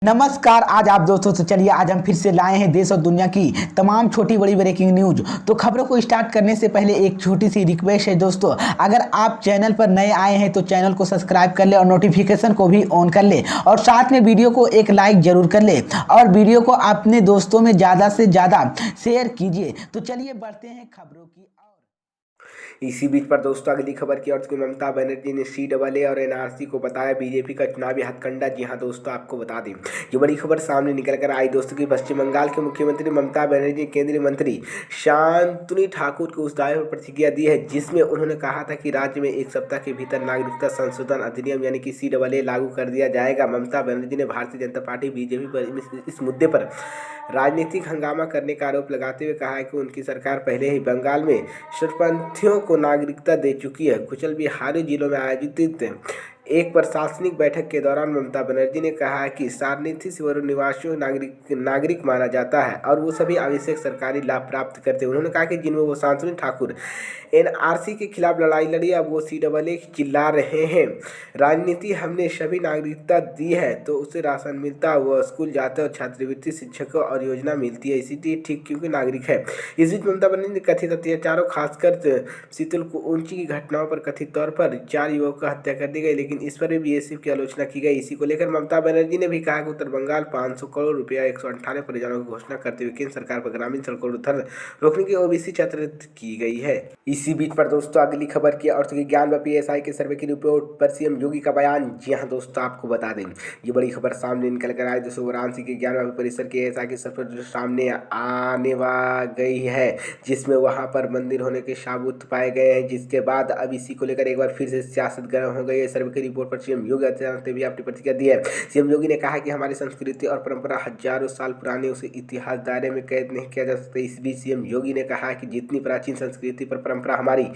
नमस्कार। आज आप दोस्तों तो चलिए आज हम फिर से लाए हैं देश और दुनिया की तमाम छोटी बड़ी ब्रेकिंग न्यूज। तो खबरों को स्टार्ट करने से पहले एक छोटी सी रिक्वेस्ट है दोस्तों, अगर आप चैनल पर नए आए हैं तो चैनल को सब्सक्राइब कर ले और नोटिफिकेशन को भी ऑन कर ले और साथ में वीडियो को एक लाइक जरूर कर ले और वीडियो को अपने दोस्तों में ज़्यादा से ज़्यादा शेयर कीजिए। तो चलिए बढ़ते हैं खबरों की ओर। इसी बीच पर दोस्तों अगली खबर की ओर ममता बनर्जी ने CAA और NRC को बताया बीजेपी का चुनावी हथकंडा। जी हां दोस्तों, आपको बता दें ये बड़ी खबर सामने निकल कर आई दोस्तों की पश्चिम बंगाल के मुख्यमंत्री ममता बनर्जी ने केंद्रीय मंत्री शांतनु ठाकुर को उस दावे पर प्रतिक्रिया दी है जिसमें उन्होंने कहा था कि राज्य में एक सप्ताह के भीतर नागरिकता संशोधन अधिनियम यानी कि CAA लागू कर दिया जाएगा। ममता बनर्जी ने भारतीय जनता पार्टी बीजेपी पर इस मुद्दे पर राजनीतिक हंगामा करने का आरोप लगाते हुए कहा है कि उनकी सरकार पहले ही बंगाल में शरणपंथियों को नागरिकता दे चुकी है। कुशल बिहारी जिलों में आयोजित एक प्रशासनिक बैठक के दौरान ममता बनर्जी ने कहा कि शरणार्थी से निवासियों नागरिक माना जाता है और वो सभी आवश्यक सरकारी लाभ प्राप्त करते हैं। उन्होंने कहा कि जिनमें वो शांतनु ठाकुर NRC के खिलाफ लड़ाई लड़ी, अब वो CAA चिल्ला रहे हैं। राजनीति हमने सभी नागरिकता दी है तो उसे राशन मिलता है, वो स्कूल जाते हैं और छात्रवृत्ति शिक्षकों और योजना मिलती है, इसीलिए ठीक क्योंकि नागरिक है। इस बीच ममता बनर्जी ने कथित अत्याचारों खासकर शीतलकुंची की घटनाओं पर कथित तौर पर 4 युवकों की हत्या कर दी गई, लेकिन इस पर भी BSF की आलोचना की गई। इसी को लेकर ममता बनर्जी ने भी कहा कि उत्तर बंगाल 500 करोड़ रुपया 198 परियोजनाओं की घोषणा करते हुए केंद्र सरकार पर ग्रामीण सड़कों को रोकने की OBC छात्रवृत्ति की गई है। इसी बीच पर दोस्तों अगली खबर की और ज्ञान व PSI के सर्वे की रिपोर्ट पर CM योगी का बयान। जी हाँ दोस्तों, आपको बता दें ये बड़ी खबर सामने निकल कर आई दोस्तों। वाराणसी के ज्ञान परिसर के ASI की सर्वे सामने आने गई है जिसमें वहां पर मंदिर होने के सबूत पाए गए हैं, जिसके बाद अब इसी को लेकर एक बार फिर से सियासत गर्म हो गई है। सर्वे की रिपोर्ट पर CM योगी आदित्यनाथ ने भी अपनी प्रतिक्रिया दी है। CM योगी ने कहा कि हमारी संस्कृति और परंपरा हजारों साल पुरानी, उसे इतिहास दायरे में कैद नहीं किया जा सकता। इस बीच CM योगी ने कहा कि जितनी प्राचीन संस्कृति पर परंपरा हमारी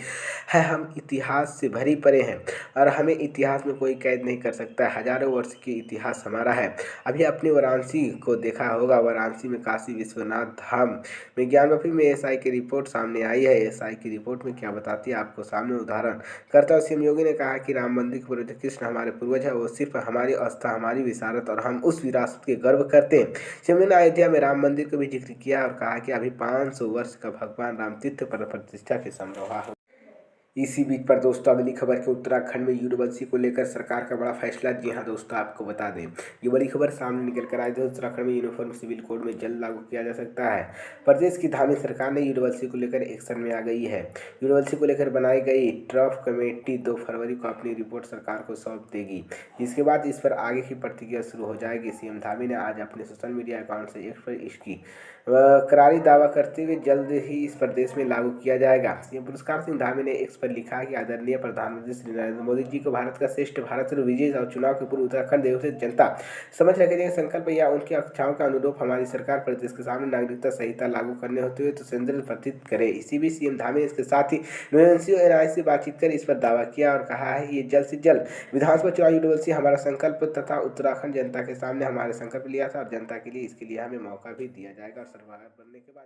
है, हम इतिहास से भरी पड़े हैं और हमें इतिहास में कोई कैद नहीं कर सकता। हजारों वर्ष की इतिहास हमारा है। अभी अपने वाराणसी को देखा होगा, वाराणसी में काशी विश्वनाथ धाम में ज्ञानवापी में SI की रिपोर्ट सामने आई है। SI की रिपोर्ट में क्या बताती है आपको सामने उदाहरण करता हुआ CM योगी ने कहा कि राम मंदिर के पूर्वज कृष्ण हमारे पूर्वज है, वो सिर्फ हमारी आस्था, हमारी विरासत और हम उस विरासत के गर्व करते हैं। CM ने अयोध्या में राम मंदिर का भी जिक्र किया और कहा कि अभी 500 वर्ष का भगवान राम तीर्थ पर प्रतिष्ठा के समारोह हो। इसी बीच पर दोस्तों अगली खबर के उत्तराखंड में यूनिवर्सिटी को लेकर सरकार का बड़ा फैसला। जी हां दोस्तों, आपको बता दें ये बड़ी खबर सामने निकल कर आई दोस्तों। उत्तराखंड में यूनिफॉर्म सिविल कोड में जल्द लागू किया जा सकता है। प्रदेश की धार्मिक सरकार ने यूनिवर्सिटी को लेकर एक्शन में आ गई है। यूनिवर्सिटी को लेकर बनाई गई ड्राफ्ट कमेटी 2 फरवरी को अपनी रिपोर्ट सरकार को सौंप देगी, जिसके बाद इस पर आगे की प्रक्रिया शुरू हो जाएगी। CM धामी ने आज अपने सोशल मीडिया अकाउंट से एक पर इसकी करारी दावा करते हुए जल्द ही इस प्रदेश में लागू किया जाएगा। CM पुरस्कार सिंह धामी ने एक्स पर लिखा कि आदरणीय प्रधानमंत्री श्री नरेंद्र मोदी जी को भारत का श्रेष्ठ भारत विजय और चुनाव के पूर्व उत्तराखंड देव से जनता समझ रखे संकल्प या उनकी इच्छाओं के अनुरूप हमारी सरकार प्रदेश के सामने नागरिकता संहिता लागू करने होते हुए तो संदर्भ प्रतीत करे। इसी भी CM धामी ने इसके साथ ही यूनिवर्सिटी और NRC से बातचीत कर इस पर दावा किया और कहा है ये जल्द से जल्द विधानसभा चुनाव यूनिवर्सिटी हमारा संकल्प तथा उत्तराखंड जनता के सामने हमारे संकल्प लिया था और जनता के लिए इसके लिए हमें मौका भी दिया जाएगा और सरकार बनने के बाद